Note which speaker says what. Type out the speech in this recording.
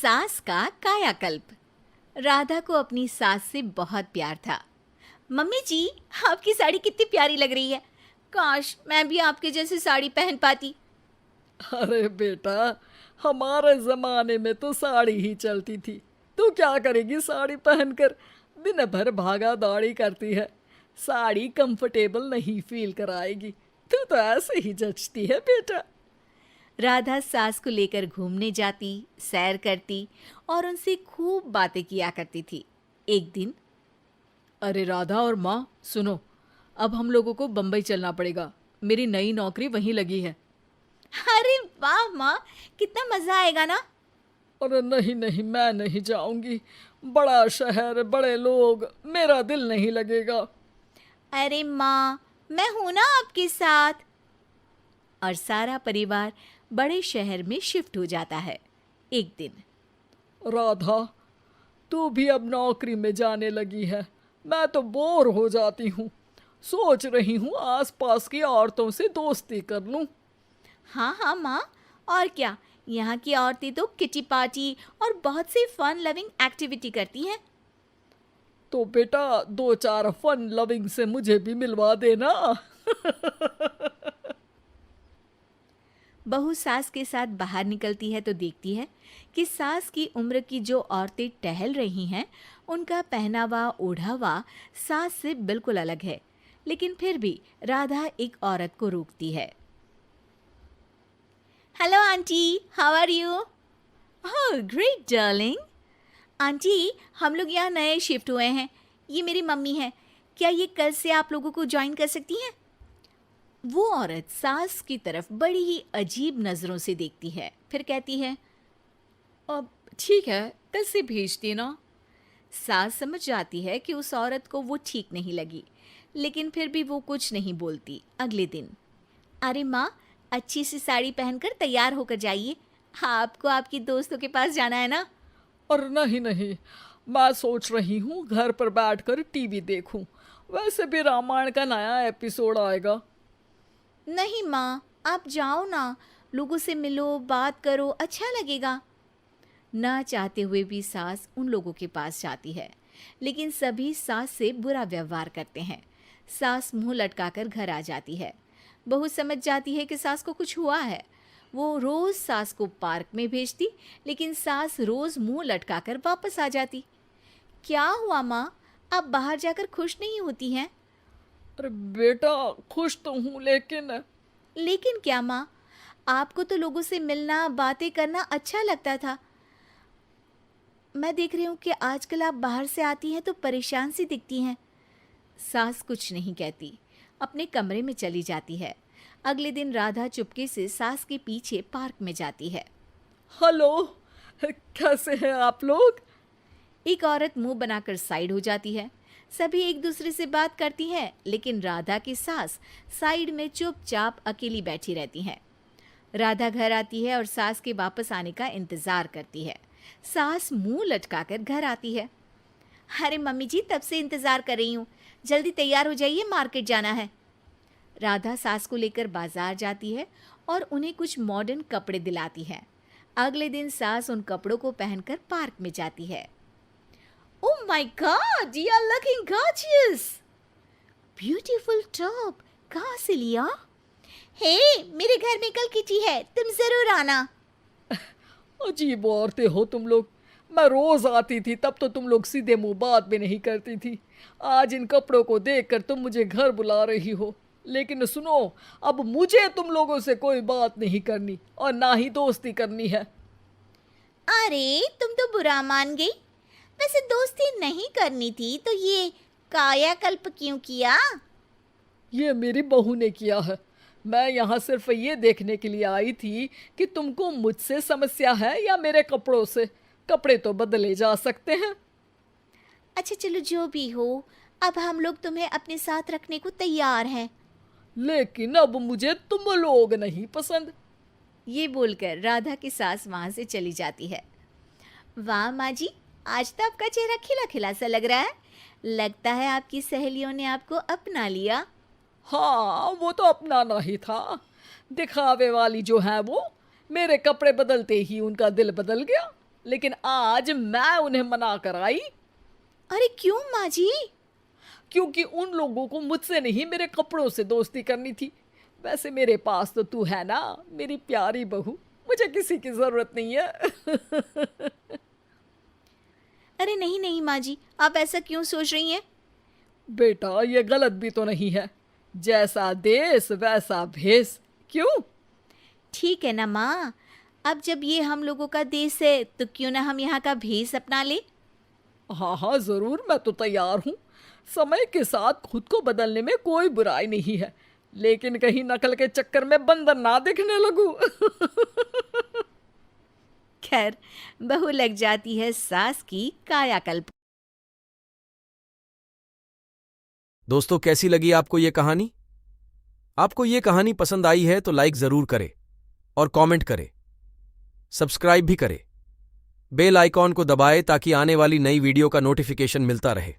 Speaker 1: सास का कायाकल्प। राधा को अपनी सास से बहुत प्यार था। मम्मी जी, आपकी साड़ी कितनी प्यारी लग रही है। काश मैं भी आपके जैसी साड़ी पहन पाती।
Speaker 2: अरे बेटा, हमारे जमाने में तो साड़ी ही चलती थी। तू क्या करेगी साड़ी पहनकर? दिन भर भागा दौड़ी करती है। साड़ी कंफर्टेबल नहीं फील कराएगी। तू तो ऐसे ही जचती है बेटा।
Speaker 1: राधा सास को लेकर घूमने जाती, सैर करती और उनसे खूब बातें किया करती थी। एक दिन,
Speaker 2: अरे राधा और माँ सुनो, अब हम लोगों को बम्बई चलना पड़ेगा। मेरी नई नौकरी वहीं लगी है।
Speaker 1: अरे वाह माँ, कितना मजा आएगा ना।
Speaker 2: अरे नहीं नहीं, मैं नहीं जाऊंगी। बड़ा शहर, बड़े लोग, मेरा दिल नहीं लगेगा।
Speaker 1: अरे माँ, मैं हूं ना आपके साथ। और सारा परिवार बड़े शहर में शिफ्ट हो जाता है। एक दिन,
Speaker 2: राधा, तू भी अब नौकरी में जाने लगी है। मैं तो बोर हो जाती हूँ। सोच रही हूँ आसपास की औरतों से दोस्ती कर लूँ।
Speaker 1: हाँ हाँ माँ, और क्या, यहाँ की औरतें तो किटी पार्टी और बहुत सी फन लविंग एक्टिविटी करती हैं।
Speaker 2: तो बेटा, दो चार फन लविंग से मुझे भी मिलवा देना।
Speaker 1: बहू सास के साथ बाहर निकलती है तो देखती है कि सास की उम्र की जो औरतें टहल रही हैं, उनका पहनावा ओढ़ावा सास से बिल्कुल अलग है। लेकिन फिर भी राधा एक औरत को रोकती है। Hello aunty, how are you? Oh great darling. Aunty, हम लोग यहाँ नए शिफ्ट हुए हैं। ये मेरी मम्मी है। क्या ये कल से आप लोगों को ज्वाइन कर सकती हैं? वो औरत सास की तरफ बड़ी ही अजीब नज़रों से देखती है, फिर कहती है,
Speaker 2: अब ठीक है, कल से भेज देना।
Speaker 1: सास समझ जाती है कि उस औरत को वो ठीक नहीं लगी, लेकिन फिर भी वो कुछ नहीं बोलती। अगले दिन, अरे माँ, अच्छी सी साड़ी पहनकर तैयार होकर जाइए। आपको आपकी दोस्तों के पास जाना है ना।
Speaker 2: और नहीं नहीं, मैं सोच रही हूँ घर पर बैठकर टीवी देखूं। वैसे भी रामायण का नया एपिसोड आएगा।
Speaker 1: नहीं माँ, आप जाओ ना, लोगों से मिलो, बात करो, अच्छा लगेगा। ना चाहते हुए भी सास उन लोगों के पास जाती है, लेकिन सभी सास से बुरा व्यवहार करते हैं। सास मुंह लटकाकर घर आ जाती है। बहू समझ जाती है कि सास को कुछ हुआ है। वो रोज सास को पार्क में भेजती, लेकिन सास रोज मुंह लटकाकर वापस आ जाती। क्या हुआ माँ, आप बाहर जाकर खुश नहीं होती हैं?
Speaker 2: अरे बेटा, खुश तो हूँ लेकिन
Speaker 1: लेकिन क्या माँ, आपको तो लोगों से मिलना, बातें करना अच्छा लगता था। मैं देख रही हूँ कि आजकल आप बाहर से आती हैं तो परेशान सी दिखती हैं। सास कुछ नहीं कहती, अपने कमरे में चली जाती है। अगले दिन राधा चुपके से सास के पीछे पार्क में जाती है।
Speaker 2: हेलो, कैसे हैं आप लोग?
Speaker 1: एक औरत मुंह बनाकर साइड हो जाती है। सभी एक दूसरे से बात करती हैं, लेकिन राधा की सास साइड में चुपचाप अकेली बैठी रहती हैं। राधा घर आती है और सास के वापस आने का इंतजार करती है। सास मुंह लटकाकर घर आती है। अरे मम्मी जी, तब से इंतजार कर रही हूँ, जल्दी तैयार हो जाइए, मार्केट जाना है। राधा सास को लेकर बाजार जाती है और उन्हें कुछ मॉडर्न कपड़े दिलाती है। अगले दिन सास उन कपड़ों को पहनकर पार्क में जाती है। Oh my God, you are looking gorgeous. Beautiful top, कहाँ से लिया? हे, मेरे घर में कल किटी है, तुम जरूर आना।
Speaker 2: अजीब औरतें हो तुम लोग। मैं रोज आती थी, तब तो तुम लोग सीधे मुंह बात भी नहीं करती थी। आज इन कपड़ों को देखकर तुम मुझे घर बुला रही हो। लेकिन सुनो, अब मुझे तुम लोगों से कोई बात नहीं करनी और ना ही दोस्ती करनी है।
Speaker 1: अरे तुम तो बुरा मान गई। वैसे दोस्ती नहीं करनी थी तो ये कायाकल्प क्यों किया?
Speaker 2: ये मेरी बहू ने किया है। मैं यहाँ सिर्फ ये देखने के लिए आई थी कि तुमको मुझसे समस्या है या मेरे कपड़ों से। कपड़े तो बदले जा सकते हैं।
Speaker 1: अच्छा चलो, जो भी हो, अब हम लोग तुम्हें अपने साथ रखने को तैयार हैं।
Speaker 2: लेकिन अब मुझे तुम लोग नहीं पसंद।
Speaker 1: ये बोलकर राधा की सास वहां से चली जाती है। वाह माँ जी, आज तो आपका चेहरा खिला खिला सा लग रहा है। लगता है आपकी सहेलियों ने आपको अपना लिया।
Speaker 2: हाँ, वो तो अपनाना ही था। दिखावे वाली जो है वो, मेरे कपड़े बदलते ही उनका दिल बदल गया। लेकिन आज मैं उन्हें मना कर आई,
Speaker 1: अरे क्यों माँ जी?
Speaker 2: क्योंकि उन लोगों को मुझसे नहीं मेरे कपड़ों से दोस्ती करनी थी। वैसे मेरे पास तो तू है ना, मेरी प्यारी बहू, मुझे किसी की जरूरत नहीं है।
Speaker 1: अरे नहीं नहीं माँ जी, आप ऐसा क्यों सोच रही हैं?
Speaker 2: बेटा ये गलत भी तो नहीं है, जैसा देश वैसा भेष। क्यों?
Speaker 1: ठीक है ना माँ, अब जब ये हम लोगों का देश है तो क्यों ना हम यहाँ का भेष अपना ले।
Speaker 2: हाँ हाँ जरूर, मैं तो तैयार हूँ। समय के साथ खुद को बदलने में कोई बुराई नहीं है, लेकिन कहीं नकल के चक्कर में बंदर ना दिखने लगूं।
Speaker 1: खैर, बहू लग जाती है सास की कायाकल्प।
Speaker 3: दोस्तों, कैसी लगी आपको ये कहानी? आपको ये कहानी पसंद आई है तो लाइक जरूर करें और कमेंट करें, सब्सक्राइब भी करें, बेल आइकॉन को दबाएं ताकि आने वाली नई वीडियो का नोटिफिकेशन मिलता रहे।